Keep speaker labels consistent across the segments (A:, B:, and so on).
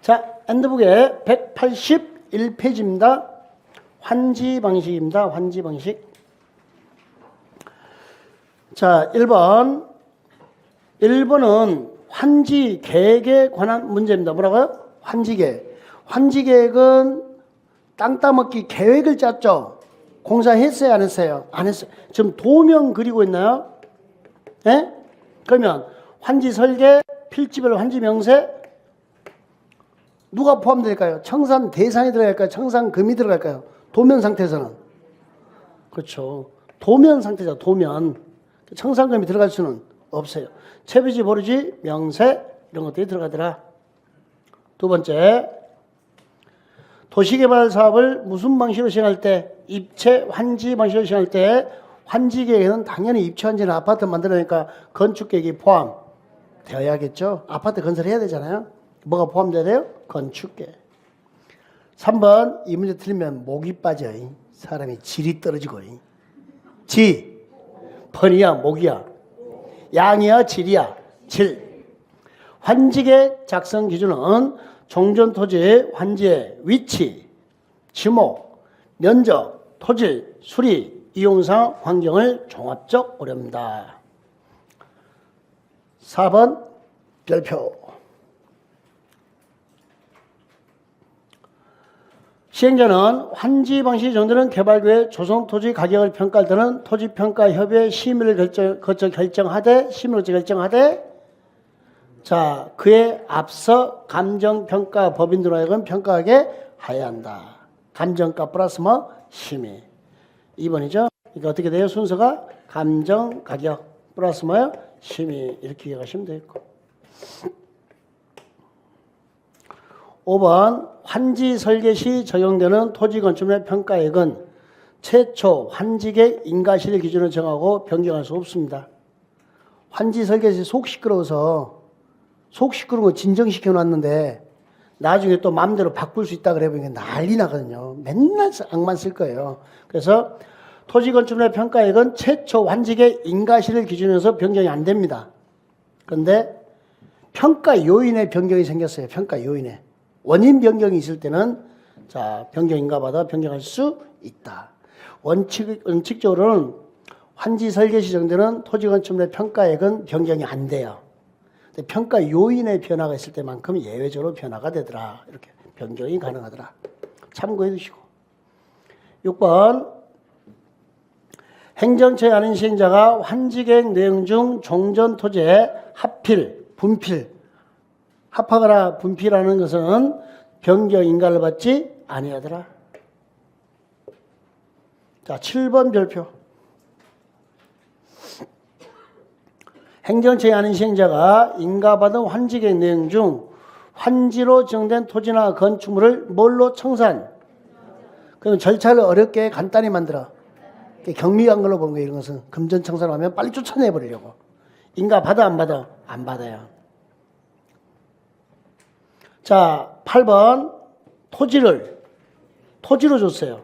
A: 자, 엔드북의 181페이지입니다. 환지 방식입니다. 환지 방식. 자, 1번. 1번은 환지 계획에 관한 문제입니다. 뭐라고요? 환지 계획. 환지 계획은 땅 따먹기 계획을 짰죠? 공사했어요? 안 했어요? 안 했어요. 지금 도면 그리고 있나요? 예? 그러면 환지 설계, 필지별 환지 명세, 누가 포함될까요? 청산 대상이 들어갈까요? 청산금이 들어갈까요? 도면 상태에서는. 그렇죠. 도면 상태죠. 도면. 청산금이 들어갈 수는 없어요. 채비지, 보르지, 명세 이런 것들이 들어가더라. 두 번째, 도시개발 사업을 무슨 방식으로 시행할 때, 입체 환지 방식으로 시행할 때 환지 계획에는 당연히 입체 환지는 아파트 만들어내니까 건축 계획이 포함되어야겠죠. 아파트 건설해야 되잖아요. 뭐가 포함돼야 돼요? 건축 계획. 3번 이 문제 틀리면 목이 빠져. 사람이 질이 떨어지고. 지, 번이야 목이야, 양이야 질이야. 질. 환지계획 작성 기준은 종전 토지의 환지의 위치, 지목, 면적, 토질, 수리, 이용상 환경을 종합적 고려합니다. 4번 별표. 시행자는 환지 방식이 정되는 개발구의 조성 토지 가격을 평가할 때는 토지평가협의회 심의를 거쳐 결정하되, 심의를 거쳐 결정하되, 자, 그에 앞서 감정평가 법인으로 하여금 평가하게 하여야 한다. 감정가 플러스 뭐? 심의. 2번이죠. 그러니까 어떻게 돼요? 순서가 감정가격 플러스 뭐요? 심의. 이렇게 기억하시면 되겠고. 5번 환지 설계 시 적용되는 토지건축물의 평가액은 최초 환지계획 인가시를 기준으로 정하고 변경할 수 없습니다. 환지 설계 시 속 시끄러워서 속 시끄러운 거 진정시켜 놨는데 나중에 또 마음대로 바꿀 수 있다 그래 보니까 난리 나거든요. 맨날 악만 쓸 거예요. 그래서 토지건축물의 평가액은 최초 환지계획 인가시를 기준으로 해서 변경이 안 됩니다. 그런데 평가 요인에 변경이 생겼어요. 평가 요인에. 원인 변경이 있을 때는 자, 변경인가 받아 변경할 수 있다. 원칙적으로는 환지 설계 시 정되는 토지건축물의 평가액은 변경이 안 돼요. 근데 평가 요인의 변화가 있을 때만큼 예외적으로 변화가 되더라. 이렇게 변경이 가능하더라. 참고해 두시고. 6번 행정처의 아닌 시행자가 환지계획 내용 중 종전 토지에 합필, 분필, 합하거나 분필하는 것은 변경 인가를 받지 아니하더라. 자, 7번 별표. 행정처의 아닌 시행자가 인가받은 환지계획 내용 중 환지로 지정된 토지나 건축물을 뭘로 청산? 그럼 절차를 어렵게 간단히 만들어. 경미한 걸로 보는 거예요. 이런 것은 금전청산을 하면 빨리 쫓아내버리려고. 인가받아 안 받아? 안 받아요. 자, 8번 토지로 줬어요.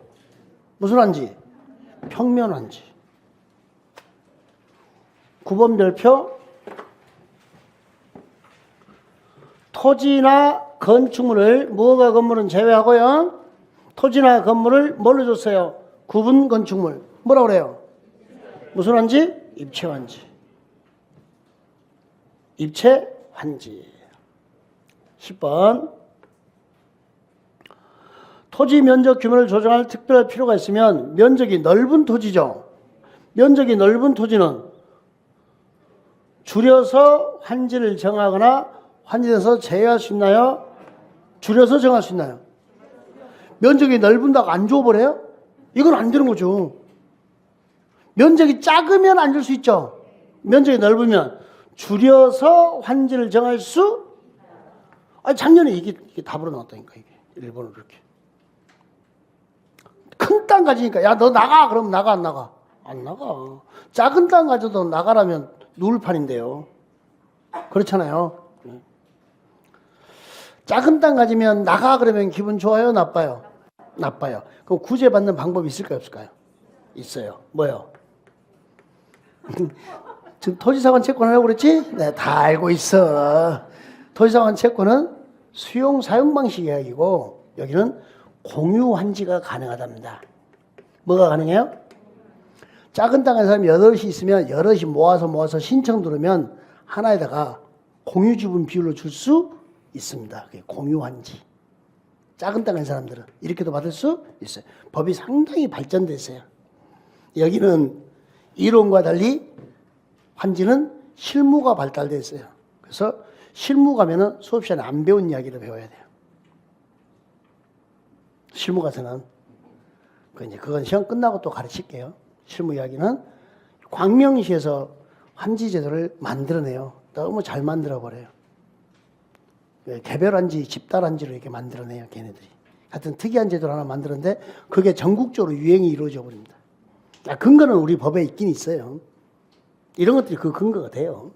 A: 무슨 환지? 평면 환지. 9번 별표. 토지나 건축물을 무허가 건물은 제외하고요. 토지나 건물을 뭘로 줬어요? 구분 건축물. 뭐라고 그래요? 무슨 환지? 입체 환지. 입체 환지. 10번 토지 면적 규모를 조정할 특별한 필요가 있으면 면적이 넓은 토지죠. 면적이 넓은 토지는 줄여서 환지를 정하거나 환지에서 제외할 수 있나요? 줄여서 정할 수 있나요? 면적이 넓은다고 안 줘버려요? 이건 안 되는 거죠. 면적이 작으면 안 줄 수 있죠. 면적이 넓으면 줄여서 환지를 정할 수. 아니, 작년에 이게 답으로 나왔다니까, 이게. 일본으로 이렇게. 큰 땅 가지니까, 야, 너 나가! 그럼 나가, 안 나가? 안 나가. 작은 땅 가져도 나가라면 누울판인데요. 그렇잖아요. 작은 땅 가지면 나가 그러면 기분 좋아요? 나빠요? 나빠요. 그럼 구제받는 방법이 있을까요? 없을까요? 있어요. 뭐요? 지금 토지사관 채권 하려고 그랬지? 네, 다 알고 있어. 토지사관 채권은 수용 사용 방식 이야기고 여기는 공유 환지가 가능하답니다. 뭐가 가능해요? 작은 땅에 사람이 여럿이 있으면 여럿이 모아서 신청 들으면 하나에다가 공유 지분 비율로 줄 수 있습니다. 그게 공유 환지. 작은 땅에 사람들은 이렇게도 받을 수 있어요. 법이 상당히 발전됐어요. 여기는 이론과 달리 환지는 실무가 발달됐어요. 그래서 실무 가면은 수업 시간에 안 배운 이야기를 배워야 돼요. 실무 가서는 그건 시험 끝나고 또 가르칠게요. 실무 이야기는 광명시에서 환지 제도를 만들어내요. 너무 잘 만들어 버려요. 개별 환지, 집단 환지로 이렇게 만들어내요. 걔네들이. 하여튼 특이한 제도를 하나 만들었는데 그게 전국적으로 유행이 이루어져 버립니다. 근거는 우리 법에 있긴 있어요. 이런 것들이 그 근거가 돼요.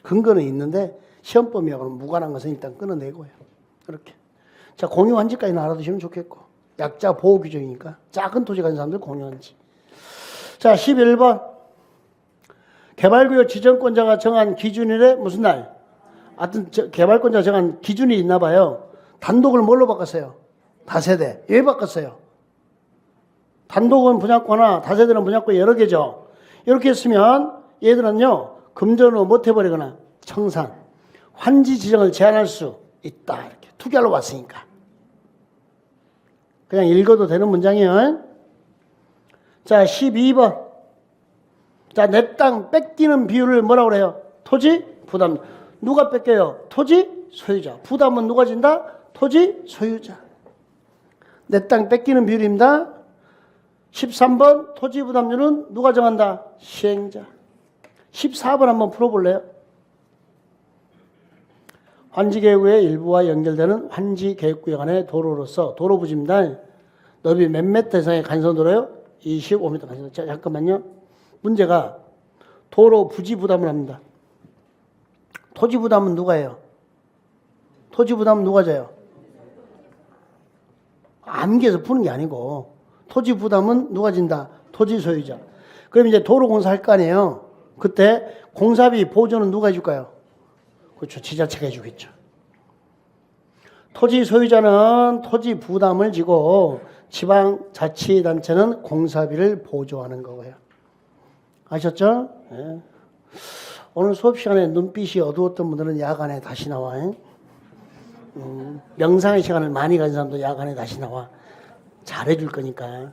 A: 근거는 있는데 시험범위하고는 무관한 것은 일단 끊어내고요. 이렇게. 자, 공유 환지까지는 알아두시면 좋겠고. 약자 보호 규정이니까 작은 토지 가진 사람들 공유 환지. 자, 11번. 개발구역 지정권자가 정한 기준일에 무슨 날? 하여튼 개발권자가 정한 기준이 있나 봐요. 단독을 뭘로 바꿨어요? 다세대. 왜 바꿨어요? 단독은 분양권이나 다세대는 분양권 여러 개죠. 이렇게 했으면 얘들은요, 금전으로 못 해버리거나 청산, 환지 지정을 제한할 수 있다. 이렇게 투기하러 왔으니까. 그냥 읽어도 되는 문장이에요. 자, 12번. 자, 내 땅 뺏기는 비율을 뭐라고 그래요? 토지 부담. 누가 뺏겨요? 토지 소유자. 부담은 누가 진다? 토지 소유자. 내 땅 뺏기는 비율입니다. 13번 토지 부담률은 누가 정한다? 시행자. 14번 한번 풀어볼래요? 환지계획의 일부와 연결되는 환지계획구역 안의 도로로서 도로부지입니다. 넓이 몇 미터 이상의 간선도로요? 25m 간선도로. 자, 잠깐만요. 문제가 도로 부지 부담을 합니다. 토지 부담은 누가 해요? 토지 부담은 누가 져요? 암기해서 푸는 게 아니고 토지 부담은 누가 진다? 토지 소유자. 그럼 이제 도로 공사할 거 아니에요? 그때 공사비 보조는 누가 해줄까요? 그렇죠. 지자체가 해주겠죠. 토지 소유자는 토지 부담을 지고 지방자치단체는 공사비를 보조하는 거고요. 아셨죠? 네. 오늘 수업 시간에 눈빛이 어두웠던 분들은 야간에 다시 나와. 명상의 시간을 많이 가진 사람도 야간에 다시 나와. 잘해줄 거니까.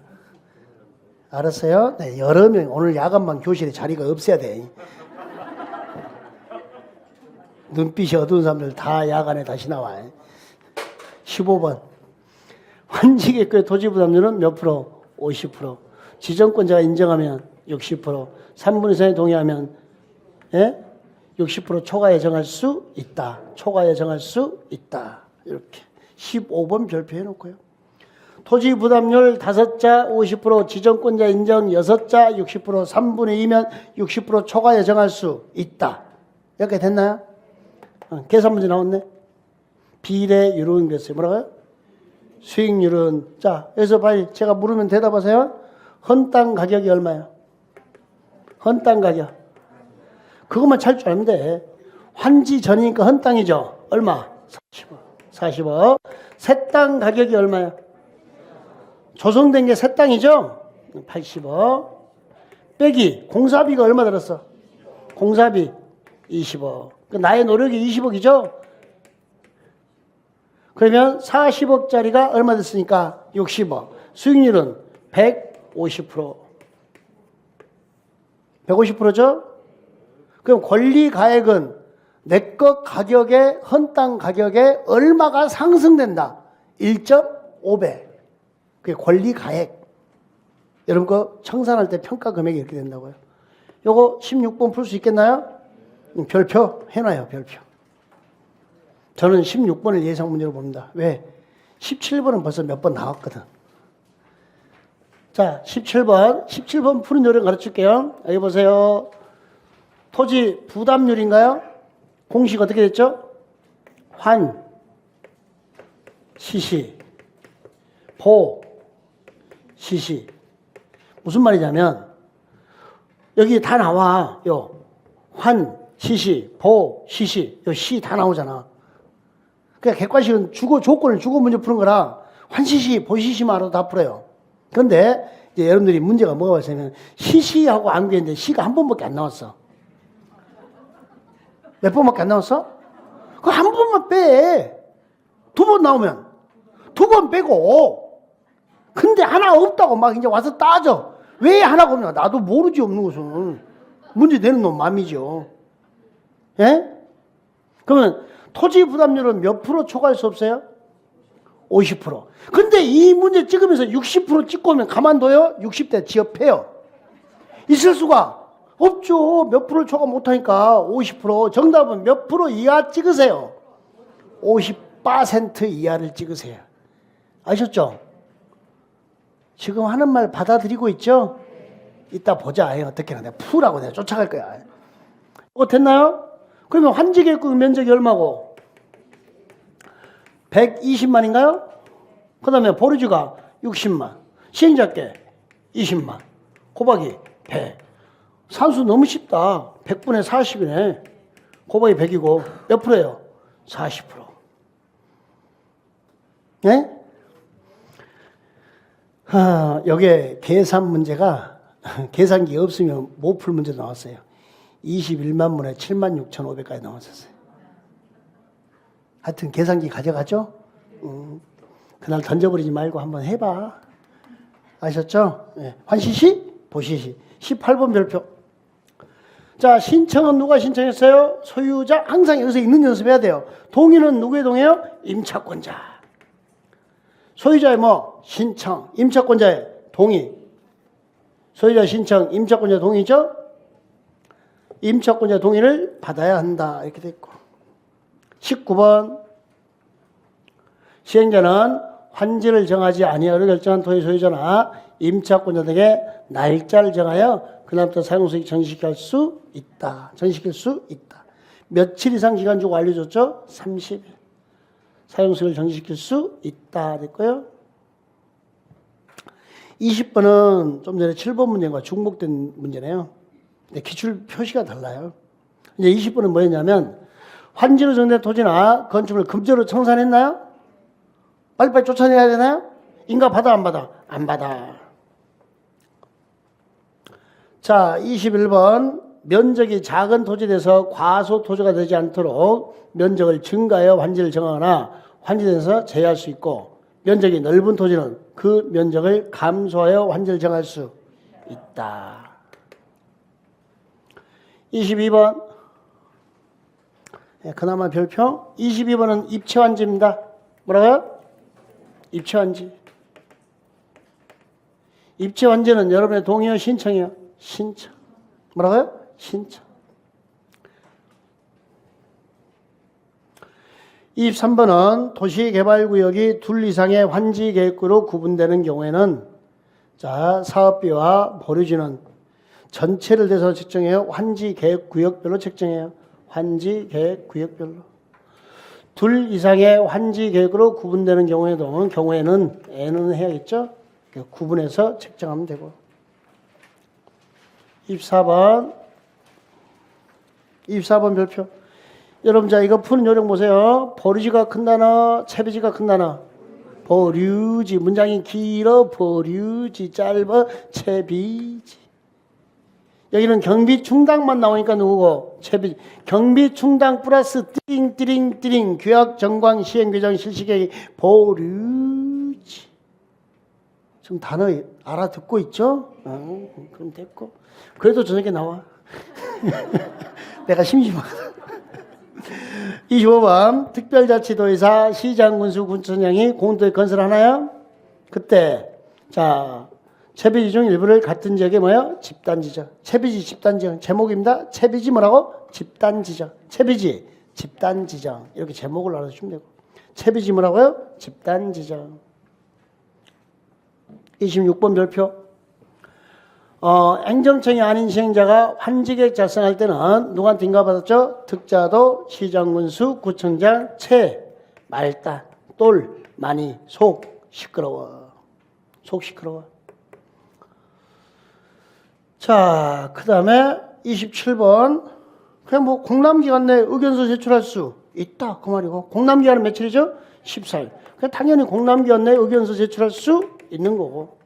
A: 알았어요? 네, 여러 명 오늘 야간만 교실에 자리가 없어야 돼. 눈빛이 어두운 사람들 다 야간에 다시 나와. 15번. 환지계획의 토지 부담률은 몇 프로? 50%. 지정권자가 인정하면 60%. 3분 이상이 동의하면 60% 초과에 정할 수 있다. 초과에 정할 수 있다. 이렇게 15번 별표해 놓고요. 토지 부담률 5자 50%, 지정권자 인정 6자 60%, 3분의 2면 60% 초과에 정할 수 있다. 이렇게 됐나요? 계산 문제 나왔네. 비례율은 됐어요. 뭐라고요? 수익률은. 자, 여기서 빨리 제가 물으면 대답하세요. 헌땅 가격이 얼마예요? 헌땅 가격. 그것만 찰 줄 알면 돼. 환지 전이니까 헌땅이죠. 얼마? 40억. 새 땅 가격이 얼마예요? 조성된 게 새 땅이죠? 80억. 빼기 공사비가 얼마 들었어? 공사비 20억. 나의 노력이 20억이죠? 그러면 40억짜리가 얼마 됐으니까 60억. 수익률은 150%. 150%죠? 그럼 권리가액은 내 것 가격에, 헌땅 가격에 얼마가 상승된다? 1.5배. 그게 권리가액. 여러분 거 청산할 때 평가 금액이 이렇게 된다고요. 요거 16번 풀 수 있겠나요? 별표 해놔요. 별표. 저는 16번을 예상 문제로 봅니다. 왜? 17번은 벌써 몇 번 나왔거든. 자, 17번 푸는 요령 가르칠게요. 여기 보세요. 토지 부담률인가요? 공식 어떻게 됐죠? 환, 시시, 보, 시시. 무슨 말이냐면 여기 다 나와. 요 환, 시시, 보, 시시. 요 시 다 나오잖아. 그러니까 객관식은 조건을 주고 문제 푸는 거라 환시시, 보시시만 알아도 다 풀어요. 그런데 이제 여러분들이 문제가 뭐가 왔냐면 시시하고 암기했는데 시가 한 번밖에 안 나왔어. 몇 번밖에 안 나왔어? 그 한 번만 빼. 두 번 나오면 두 번 빼고. 근데 하나 없다고 막 이제 와서 따져. 왜 하나가 없냐? 나도 모르지 없는 것은. 문제 내는 놈 맘이죠. 예? 그러면 토지 부담률은 몇 프로 초과할 수 없어요? 50%. 근데 이 문제 찍으면서 60% 찍고 오면 가만둬요? 60대 지업해요. 있을 수가 없죠. 몇 프로 초과 못하니까 50%. 정답은 몇 프로 이하 찍으세요? 50% 이하를 찍으세요. 아셨죠? 지금 하는 말 받아들이고 있죠? 이따 보자. 어떻게 하나. 내가 푸라고 내가 쫓아갈 거야. 됐나요? 그러면 환지계획 면적이 얼마고? 120만인가요? 그 다음에 보류지가 60만. 시행자께 20만. 곱하기 100. 산수 너무 쉽다. 100분의 40이네. 곱하기 100이고 몇 프로예요? 40%. 네? 여기에 계산 문제가 계산기 없으면 못 풀 문제 나왔어요. 21만 문에 76,500까지 나왔었어요. 하여튼 계산기 가져가죠? 그날 던져버리지 말고 한번 해봐. 아셨죠? 네. 환시시, 보시시. 18번 별표. 자, 신청은 누가 신청했어요? 소유자. 항상 여기서 읽는 연습해야 돼요. 동의는 누구의 동의예요? 임차권자. 소유자의 뭐? 신청. 임차권자의 동의. 소유자 신청, 임차권자 동의죠? 임차권자 동의를 받아야 한다. 이렇게 돼 있고. 19번. 시행자는 환지를 정하지 아니하기로 결정한 토지 소유자나 임차권자 등의 날짜를 정하여 그날부터 사용수익 전시할 수 있다. 전시킬 수 있다. 며칠 이상 기간 주고 알려줬죠? 30일. 사용수익을 전시킬 수 있다. 됐고요. 20번은 좀 전에 7번 문제과 중복된 문제네요. 근데 기출 표시가 달라요. 이제 20번은 뭐였냐면 환지로 정된 토지나 건축물을 금지로 청산했나요? 빨리빨리 쫓아내야 되나요? 인가 받아 안 받아? 안 받아. 자, 21번. 면적이 작은 토지에 대해서 과소 토지가 되지 않도록 면적을 증가하여 환지를 정하거나 환지에서 제외할 수 있고, 면적이 넓은 토지는 그 면적을 감소하여 환지를 정할 수 있다. 22번. 그나마 별표. 22번은 입체환지입니다. 뭐라고요? 입체환지. 입체환지는 여러분의 동의요, 신청이요? 신청. 뭐라고요? 신청. 23번은 도시개발구역이 둘 이상의 환지계획구로 구분되는 경우에는 자, 사업비와 보류지는 전체를 대상으로 책정해요. 환지계획구역별로 책정해요. 환지계획구역별로. 둘 이상의 환지계획으로 구분되는 경우에는 N은 해야겠죠? 구분해서 책정하면 되고. 24번 별표. 여러분, 자, 이거 푸는 요령 보세요. 보류지가 큰 단어, 채비지가 큰 단어. 보류지. 문장이 길어. 보류지. 짧아. 채비지. 여기는 경비 충당만 나오니까 누구고? 채비. 경비 충당 플러스 띠링 규약 정관 시행 규정 실시 계획 보류지. 지금 단어 알아듣고 있죠? 그럼 됐고. 그래도 저녁에 나와. 내가 심심하거든. 25번. 특별자치도의사 시장군수 군청장이 공도에 건설하나요? 그때 자, 채비지 중 일부를 같은 지역에 뭐요? 집단지정. 채비지 집단지정. 제목입니다. 채비지 뭐라고? 집단지정. 채비지 집단지정. 이렇게 제목을 알아주시면 되고. 채비지 뭐라고요? 집단지정. 26번 별표. 행정청이 아닌 시행자가 환지계획 작성할 때는 누구한테 인가받았죠? 특자도, 시장군수, 구청장, 채, 말단, 똘, 많이, 속, 시끄러워. 속 시끄러워. 자, 그 다음에 27번. 그냥 뭐 공람기간 내에 의견서 제출할 수 있다. 그 말이고. 공람기한은 며칠이죠? 14일. 그러니까 당연히 공람기한 내에 의견서 제출할 수 있는 거고.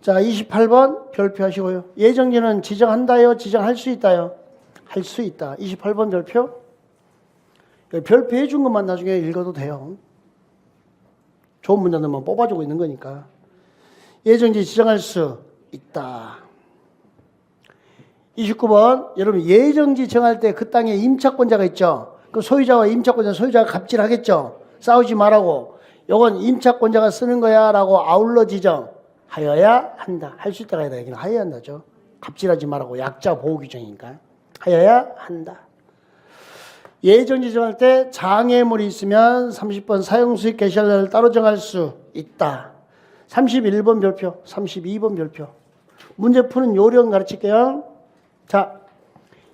A: 자, 28번 별표하시고요. 예정지는 지정한다요? 지정할 수 있다요? 할 수 있다. 28번 별표. 별표해 준 것만 나중에 읽어도 돼요. 좋은 문장들만 뽑아주고 있는 거니까. 예정지 지정할 수 있다. 29번, 여러분 예정지 정할 때 그 땅에 임차권자가 있죠. 그 소유자와 임차권자, 소유자가 갑질하겠죠. 싸우지 말라고. 요건 임차권자가 쓰는 거야 라고 아울러 지정하여야 한다. 할 수 있다가 아니라 여기는 하여야 한다죠. 갑질하지 말라고. 약자 보호 규정이니까. 하여야 한다. 예정지 정할 때 장애물이 있으면 30번 사용수익 개시할날을 따로 정할 수 있다. 31번 별표, 32번 별표. 문제 푸는 요령 가르칠게요. 자,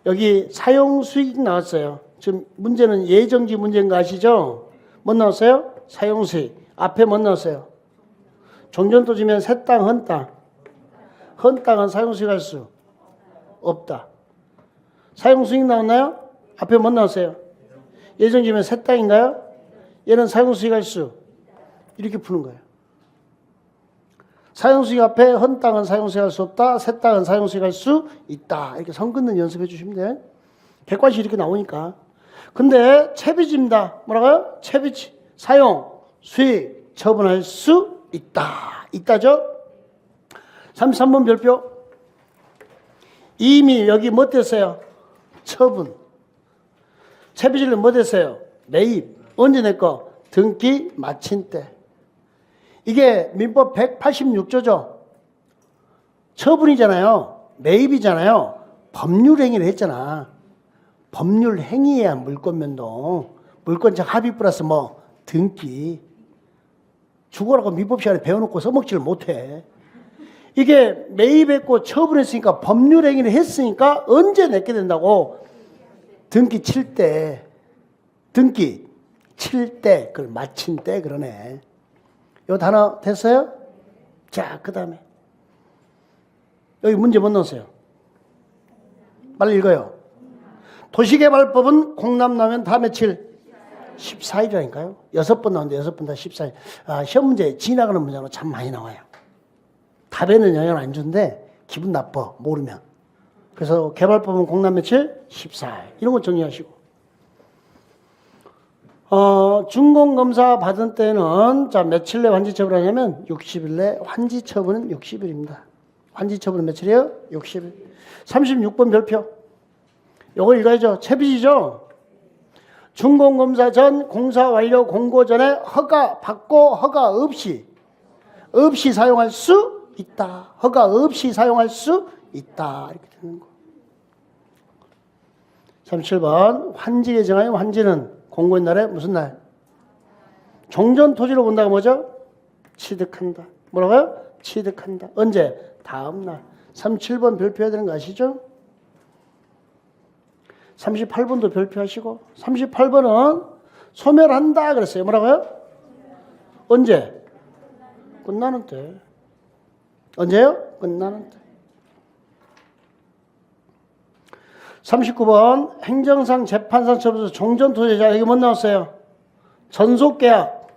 A: 여기 사용수익 나왔어요. 지금 문제는 예정지 문제인 거 아시죠? 뭐 나왔어요? 사용수익. 앞에 뭐 나왔어요? 종전토지면 새 땅, 헌 땅. 헌 땅은 사용수익 할 수 없다. 사용수익 나왔나요? 앞에 뭐 나왔어요? 예정지면 새 땅인가요? 얘는 사용수익 할 수. 이렇게 푸는 거예요. 사용수익 앞에 헌 땅은 사용수익 할 수 없다. 새 땅은 사용수익 할 수 있다. 이렇게 선 긋는 연습해 주시면 돼요. 객관식 이렇게 나오니까. 근데 채비지입니다. 뭐라고요? 채비지. 사용, 수익, 처분할 수 있다. 있다죠? 33번 별표. 이미 여기 뭐 됐어요? 처분. 채비지는 뭐 됐어요? 매입. 언제 냈거? 등기 마친 때. 이게 민법 186조죠. 처분이잖아요. 매입이잖아요. 법률행위를 했잖아. 법률행위야 물권면동. 물권적 합의 플러스 뭐 등기. 죽어라고 민법 시간에 배워놓고 써먹지를 못해. 이게 매입했고 처분했으니까 법률행위를 했으니까 언제 냈게 된다고? 등기 칠 때. 등기 칠 때. 그걸 마친 때 그러네. 요 단어 됐어요? 자, 그 다음에 여기 문제 못 넣었어요. 빨리 읽어요. 도시개발법은 공람 나면 다 며칠? 14일이라니까요. 6번 나오는데 6번 다 14일. 아, 시험 문제 지나가는 문제로 참 많이 나와요. 답에는 영향을 안 주는데 기분 나빠 모르면. 그래서 개발법은 공람 며칠? 14일. 이런 거 정리하시고. 준공검사 받은 때는, 자, 며칠 내 환지 처분하냐면 60일 내 환지 처분은 60일입니다. 환지 처분은 며칠이에요? 60일. 36번 별표. 요거 읽어야죠. 채비지죠? 준공검사 전 공사 완료 공고 전에 허가 받고 허가 없이 사용할 수 있다. 허가 없이 사용할 수 있다. 이렇게 되는 거. 37번. 환지에 정하여 환지는 공고인 날에 무슨 날? 종전 토지로 본다고 뭐죠? 취득한다. 뭐라고요? 취득한다. 언제? 다음 날. 37번 별표해야 되는 거 아시죠? 38번도 별표하시고 38번은 소멸한다 그랬어요. 뭐라고요? 언제? 끝나는 때. 언제요? 끝나는 때. 39번 행정상 재판상 처분에서 종전토지자 여기 뭐 나왔어요? 전속계약.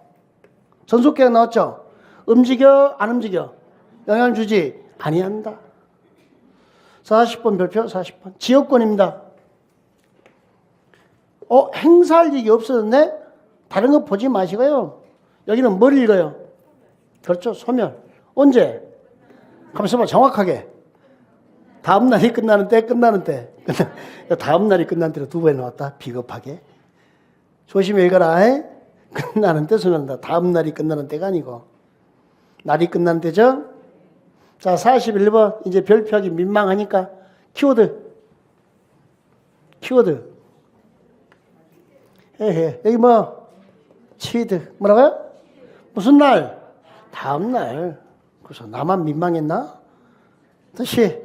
A: 전속계약 나왔죠? 움직여 안 움직여? 영향을 주지 아니한다. 40번 별표 40번 지역권입니다. 행사할 일이 없어졌네? 다른 거 보지 마시고요. 여기는 뭘 읽어요? 그렇죠. 소멸. 언제? 가만있어 봐. 정확하게. 다음 날이 끝나는 때, 끝나는 때. 다음 날이 끝난 때로 두 번 나왔다. 비겁하게. 조심히 읽어라. 끝나는 때 소멸한다. 다음 날이 끝나는 때가 아니고. 날이 끝난 때죠? 자, 41번. 이제 별표하기 민망하니까. 키워드. 여기 뭐? 취득. 뭐라고요? 무슨 날? 다음 날. 그래서 나만 민망했나? 다시.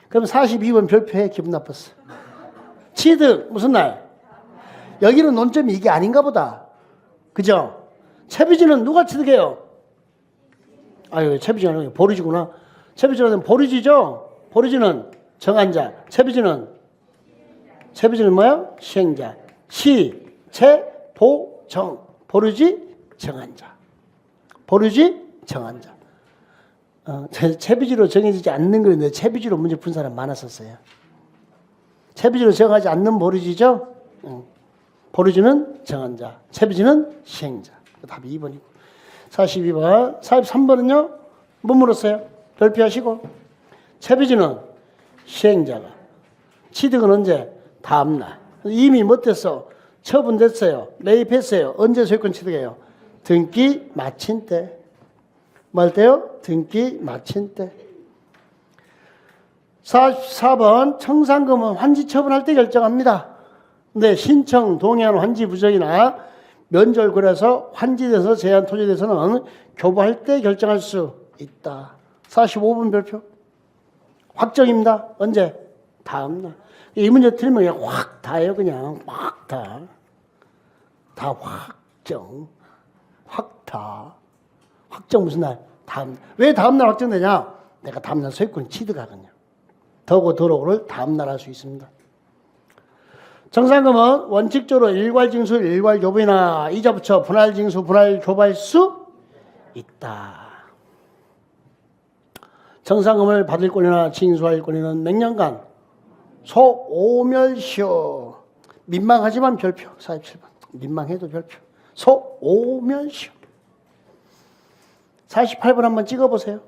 A: 그럼 42번 별표해. 기분 나빴어. 취득. 무슨 날? 여기는 논점이 이게 아닌가 보다. 그죠? 채비지는 누가 취득해요? 아유, 채비지가 아니고 보류지구나. 채비지는 보류지죠? 보류지는 정한 자. 채비지는 채비지는 뭐야? 시행자. 시, 채, 보, 정. 보르지, 정한 자. 보르지, 정한 자. 채비지로 정해지지 않는 거였는데 채비지로 문제 푼 사람 많았었어요. 채비지로 정하지 않는 보르지죠? 보르지는 정한 자, 채비지는 시행자. 답이 2번이고. 42번. 43번은요? 뭐 물었어요? 별표하시고. 채비지는 시행자가. 취득은 언제? 다음날. 이미 뭐 됐어? 처분됐어요. 매입했어요. 언제 소유권 취득해요? 등기 마친 때. 뭐 할 때요? 등기 마친 때. 44번. 청산금은 환지 처분할 때 결정합니다. 근데 신청, 동의안, 환지 부정이나 면절거래에서 환지돼서 제한 토지돼서는 교부할 때 결정할 수 있다. 45번 별표. 확정입니다. 언제? 다음날. 이 문제 틀리면 그냥 확 다예요. 그냥 확 다. 다 확정. 확 다. 확정 무슨 날? 다음. 왜 다음날 확정되냐? 내가 다음날 소유권 취득하거든요. 더고 더러고를 다음날 할 수 있습니다. 정산금은 원칙적으로 일괄징수, 일괄교부이나 이자 붙여 분할징수, 분할교부할 수 있다. 정산금을 받을 권리나 징수할 권리는 몇 년간? 소오멸시효. 민망하지만 별표. 47번. 민망해도 별표. 소오멸시효. 48번 한번 찍어보세요.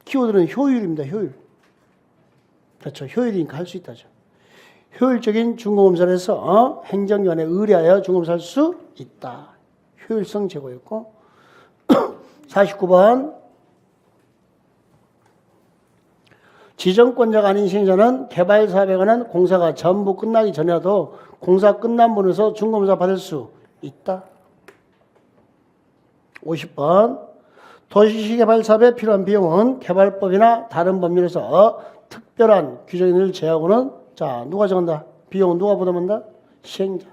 A: 키워드는 효율입니다. 효율. 그렇죠. 효율이니까 할 수 있다죠. 효율적인 중공검사를 해서 행정기관에 의뢰하여 중공검사할 수 있다. 효율성 제고였고 49번 지정권자가 아닌 시행자는 개발사업에 관한 공사가 전부 끝나기 전에라도 공사 끝난 분에서 중공검사 받을 수 있다. 50번 도시시 개발 사업에 필요한 비용은 개발법이나 다른 법률에서 특별한 규정을 제하고는 자, 누가 정한다? 비용은 누가 부담한다? 시행자.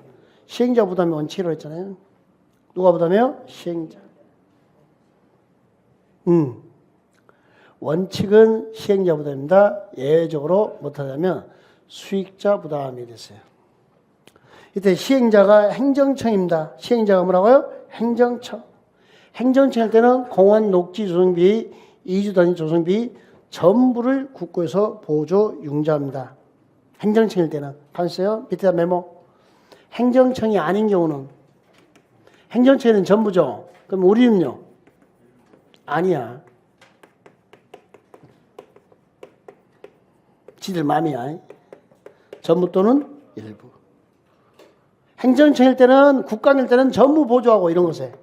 A: 시행자 부담이 원칙이라고 했잖아요. 누가 부담해요? 시행자. 원칙은 시행자 부담입니다. 예외적으로 못하자면 수익자 부담이 됐어요. 이때 시행자가 행정청입니다. 시행자가 뭐라고요? 행정청. 행정청 할 때는 공원 녹지 조성비, 이주단위 조성비 전부를 국고에서 보조 융자합니다. 행정청일 때는. 봤어요? 밑에다 메모. 행정청이 아닌 경우는 행정청에는 전부죠. 그럼 우리는요? 아니야. 지들 맘이야. 전부 또는 일부. 행정청일 때는 국가일 때는 전부 보조하고 이런 것에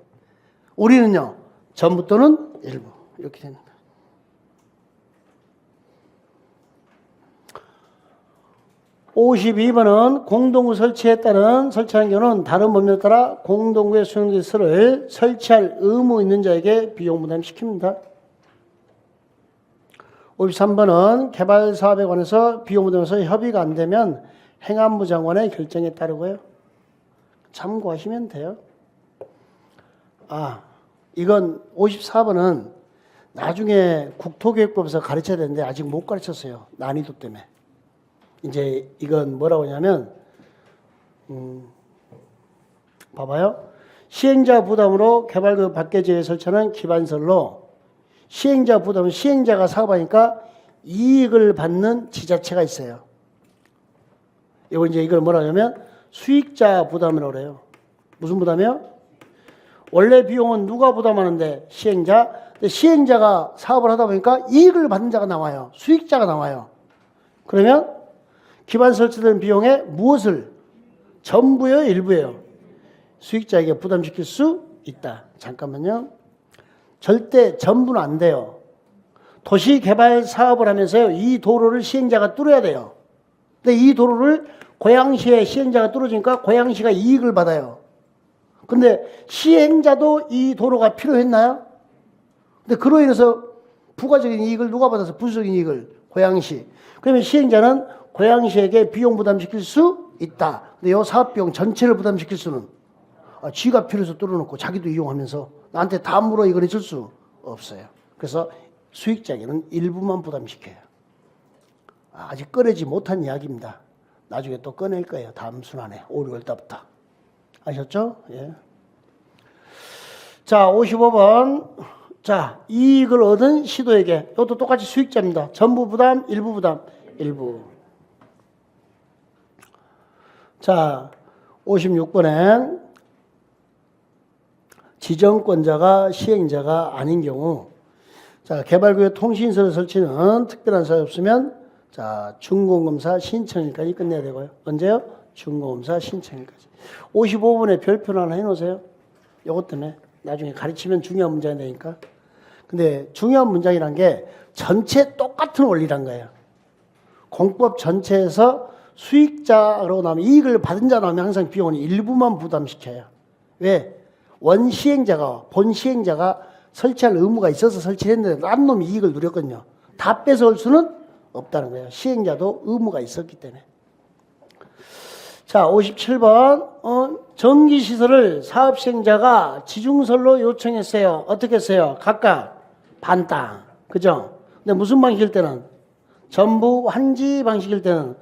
A: 우리는요. 전부 또는 일부. 이렇게 됩니다. 52번은 공동구 설치에 따른 설치하는 경우는 다른 법률에 따라 공동구에 수용된 시설을 설치할 의무 있는 자에게 비용 부담시킵니다. 53번은 개발 사업에 관해서 비용 부담에서 협의가 안 되면 행안부 장관의 결정에 따르고요. 참고하시면 돼요. 이건 54번은 나중에 국토교육법에서 가르쳐야 되는데 아직 못 가르쳤어요. 난이도 때문에. 이제 이건 뭐라고 하냐면 봐봐요. 시행자 부담으로 개발구 밖에 지역에 설치하는 기반설로 시행자 부담은 시행자가 사업하니까 이익을 받는 지자체가 있어요. 이거 이제 이걸 뭐라 하냐면 수익자 부담이라고 그래요. 무슨 부담이요? 원래 비용은 누가 부담하는데 시행자. 근데 시행자가 사업을 하다 보니까 이익을 받는 자가 나와요. 수익자가 나와요. 그러면 기반 설치된 비용에 무엇을? 전부요, 일부예요? 수익자에게 부담시킬 수 있다. 잠깐만요. 절대 전부는 안 돼요. 도시 개발 사업을 하면서요, 이 도로를 시행자가 뚫어야 돼요. 근데 이 도로를 고양시에 시행자가 뚫어주니까 고양시가 이익을 받아요. 근데 시행자도 이 도로가 필요했나요? 근데 그로 인해서 부가적인 이익을 누가 받아서 부수적인 이익을? 고양시. 그러면 시행자는 고양시에게 비용 부담시킬 수 있다. 근데 이 사업비용 전체를 부담시킬 수는 쥐가 필요해서 뚫어놓고 자기도 이용하면서 나한테 다 물어 이걸 해줄 수 없어요. 그래서 수익자에게는 일부만 부담시켜요. 아직 꺼내지 못한 이야기입니다. 나중에 또 꺼낼 거예요. 다음 순환에 5, 6월 달부터. 아셨죠? 예. 자, 55번. 자, 이익을 얻은 시도에게. 이것도 똑같이 수익자입니다. 전부 부담, 일부 부담. 일부. 자, 56번에 지정권자가 시행자가 아닌 경우, 자, 개발구역 통신선을 설치는 특별한 사유 없으면, 자, 준공검사 신청일까지 끝내야 되고요. 언제요? 준공검사 신청일까지. 55번에 별표를 하나 해놓으세요. 요것 때문에 나중에 가르치면 중요한 문장이 되니까. 근데 중요한 문장이란 게 전체 똑같은 원리란 거예요. 공법 전체에서 수익자로 나오면, 이익을 받은 자 나오면 항상 비용은 일부만 부담시켜요. 왜? 원 시행자가, 본 시행자가 설치할 의무가 있어서 설치를 했는데 딴 놈이 이익을 누렸거든요. 다 뺏어올 수는 없다는 거예요. 시행자도 의무가 있었기 때문에. 자, 57번. 전기시설을 사업시행자가 지중설로 요청했어요. 어떻게 했어요? 각각 반땅. 그죠? 근데 무슨 방식일 때는? 전부 환지 방식일 때는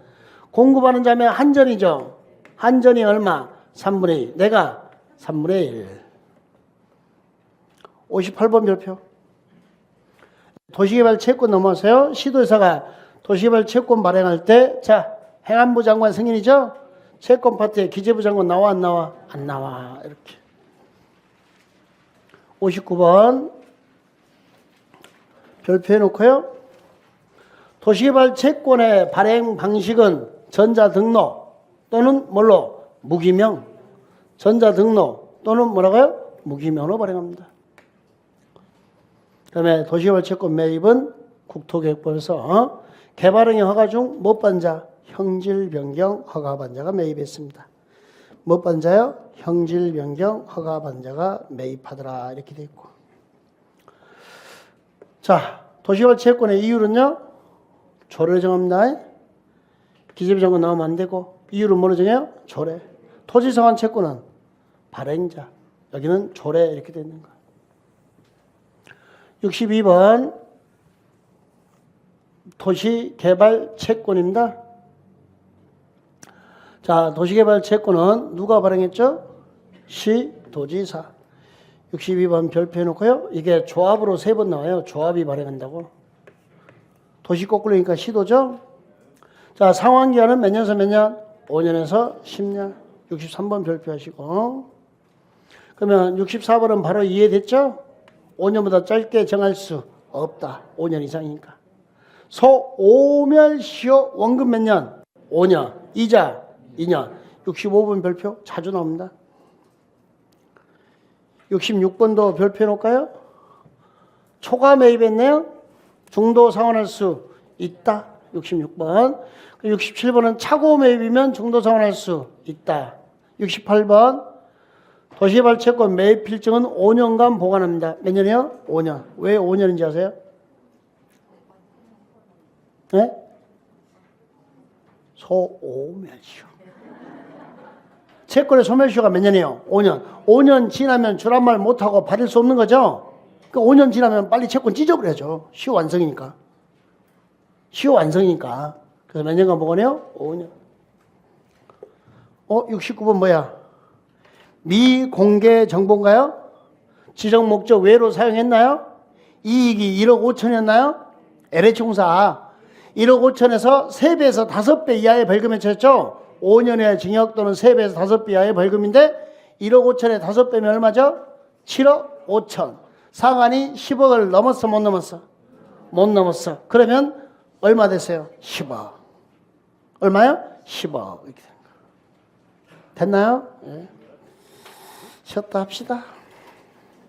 A: 공급하는 자면 한전이죠. 한전이 얼마? 3분의 1. 내가 3분의 1. 58번 별표. 도시개발 채권 넘어서요. 시도회사가 도시개발 채권 발행할 때, 자, 행안부 장관 승인이죠? 채권 파트에 기재부 장관 나와 안 나와? 안 나와. 이렇게. 59번 별표해 놓고요. 도시개발 채권의 발행 방식은 전자등록 또는 뭘로? 무기명. 전자등록 또는 뭐라고요? 무기명으로 발행합니다. 그 다음에 도시개발 채권 매입은 국토계획법에서 개발행위 허가 중 못 받은 자, 형질 변경 허가 받은 자가 매입했습니다. 못 받은 자요? 형질 변경 허가 받은 자가 매입하더라. 이렇게 돼 있고. 자, 도시개발 채권의 이율은요? 조례를 정합니다. 기재부 장관 나오면 안 되고. 이율은 뭐로 정해요? 조례. 토지상환 채권은 발행자. 여기는 조례 이렇게 되어 있는 거예요. 62번 도시개발 채권입니다. 자, 도시개발 채권은 누가 발행했죠? 시도지사. 62번 별표해 놓고요. 이게 조합으로 3번 나와요. 조합이 발행한다고. 도시 거꾸로니까 시도죠. 자, 상환기한은 몇 년에서 몇 년? 5년에서 10년. 63번 별표하시고. 그러면 64번은 바로 이해됐죠? 5년보다 짧게 정할 수 없다. 5년 이상이니까. 소오멸시효 원금 몇 년? 5년. 이자 2년. 65번 별표 자주 나옵니다. 66번도 별표 해놓을까요? 초과 매입했네요. 중도 상환할 수 있다. 66번. 67번은 차고 매입이면 중도 상환할 수 있다. 68번 도시개발 채권 매입 필증은 5년간 보관합니다. 몇 년이요? 5년. 왜 5년인지 아세요? 네? 소오멸시효. 채권의 소멸시효가 몇 년이에요? 5년. 5년 지나면 주란 말 못하고 받을 수 없는 거죠? 그 5년 지나면 빨리 채권 찢어버려야죠. 시효 완성이니까. 시효 완성이니까. 그래서 몇 년간 보관해요? 5년. 69번 뭐야? 미공개 정보인가요? 지정 목적 외로 사용했나요? 이익이 1억 5천이었나요? LH공사 1억 5천에서 3배에서 5배 이하의 벌금에 처했죠? 5년의 징역 또는 3배에서 5배 이하의 벌금인데 1억 5천에 5배면 얼마죠? 7억 5천. 상한이 10억을 넘었어 못 넘었어? 못 넘었어. 그러면 얼마 됐어요? 10억. 얼마요? 10억. 이렇게 되는 거. 됐나요? 네. 쉬었다 합시다.